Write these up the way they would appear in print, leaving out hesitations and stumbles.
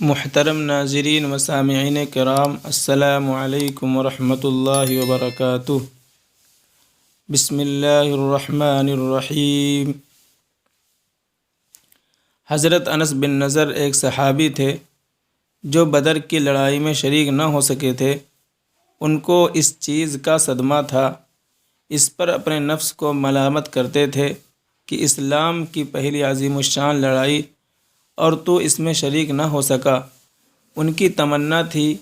محترم ناظرین و سامعین کرام، السلام علیکم ورحمۃ اللہ وبرکاتہ۔ بسم اللہ الرحمن الرحیم۔ حضرت انس بن نضر ایک صحابی تھے جو بدر کی لڑائی میں شریک نہ ہو سکے تھے۔ ان کو اس چیز کا صدمہ تھا، اس پر اپنے نفس کو ملامت کرتے تھے کہ اسلام کی پہلی عظیم الشان لڑائی اور تو اس میں شریک نہ ہو سکا۔ ان کی تمنا تھی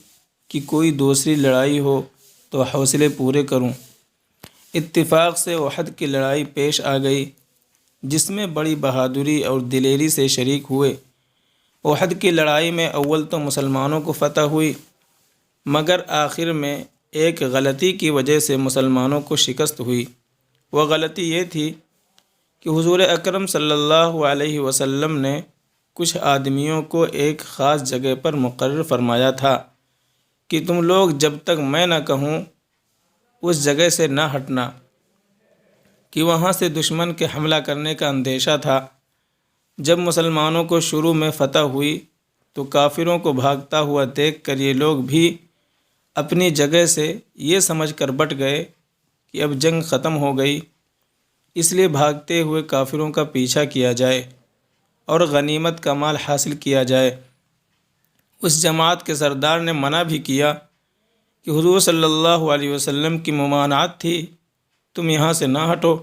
کہ کوئی دوسری لڑائی ہو تو حوصلے پورے کروں۔ اتفاق سے احد کی لڑائی پیش آ گئی، جس میں بڑی بہادری اور دلیری سے شریک ہوئے۔ احد کی لڑائی میں اول تو مسلمانوں کو فتح ہوئی، مگر آخر میں ایک غلطی کی وجہ سے مسلمانوں کو شکست ہوئی۔ وہ غلطی یہ تھی کہ حضور اکرم صلی اللہ علیہ وسلم نے کچھ آدمیوں کو ایک خاص جگہ پر مقرر فرمایا تھا کہ تم لوگ جب تک میں نہ کہوں اس جگہ سے نہ ہٹنا، کہ وہاں سے دشمن کے حملہ کرنے کا اندیشہ تھا۔ جب مسلمانوں کو شروع میں فتح ہوئی تو کافروں کو بھاگتا ہوا دیکھ کر یہ لوگ بھی اپنی جگہ سے یہ سمجھ کر بٹ گئے کہ اب جنگ ختم ہو گئی، اس لیے بھاگتے ہوئے کافروں کا پیچھا کیا جائے اور غنیمت کا مال حاصل کیا جائے۔ اس جماعت کے سردار نے منع بھی کیا کہ حضور صلی اللہ علیہ وسلم کی ممانعت تھی، تم یہاں سے نہ ہٹو،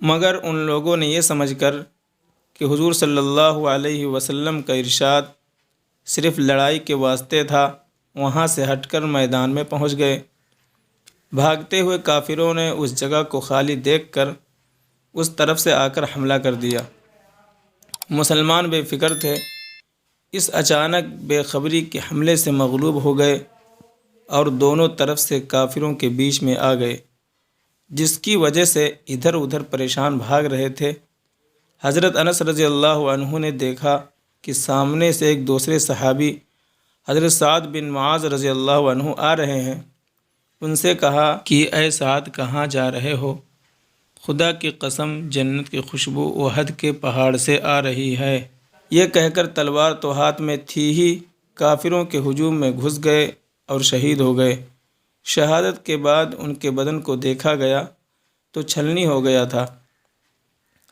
مگر ان لوگوں نے یہ سمجھ کر کہ حضور صلی اللہ علیہ وسلم کا ارشاد صرف لڑائی کے واسطے تھا، وہاں سے ہٹ کر میدان میں پہنچ گئے۔ بھاگتے ہوئے کافروں نے اس جگہ کو خالی دیکھ کر اس طرف سے آ کر حملہ کر دیا۔ مسلمان بے فکر تھے، اس اچانک بے خبری کے حملے سے مغلوب ہو گئے اور دونوں طرف سے کافروں کے بیچ میں آ گئے، جس کی وجہ سے ادھر ادھر پریشان بھاگ رہے تھے۔ حضرت انس رضی اللہ عنہ نے دیکھا کہ سامنے سے ایک دوسرے صحابی حضرت سعد بن معاذ رضی اللہ عنہ آ رہے ہیں۔ ان سے کہا کہ اے سعد، کہاں جا رہے ہو؟ خدا کی قسم، جنت کی خوشبو احد کے پہاڑ سے آ رہی ہے۔ یہ کہہ کر تلوار تو ہاتھ میں تھی ہی، کافروں کے ہجوم میں گھس گئے اور شہید ہو گئے۔ شہادت کے بعد ان کے بدن کو دیکھا گیا تو چھلنی ہو گیا تھا۔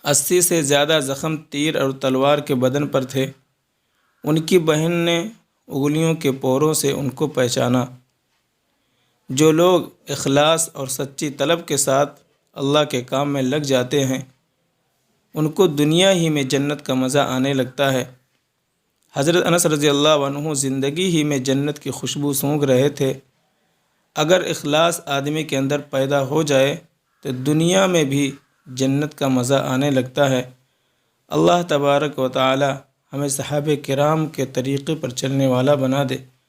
80 سے زیادہ زخم تیر اور تلوار کے بدن پر تھے۔ ان کی بہن نے انگلیوں کے پوروں سے ان کو پہچانا۔ جو لوگ اخلاص اور سچی طلب کے ساتھ اللہ کے کام میں لگ جاتے ہیں، ان کو دنیا ہی میں جنت کا مزہ آنے لگتا ہے۔ حضرت انس رضی اللہ عنہ زندگی ہی میں جنت کی خوشبو سونگھ رہے تھے۔ اگر اخلاص آدمی کے اندر پیدا ہو جائے تو دنیا میں بھی جنت کا مزہ آنے لگتا ہے۔ اللہ تبارک و تعالی ہمیں صحابہ کرام کے طریقے پر چلنے والا بنا دے۔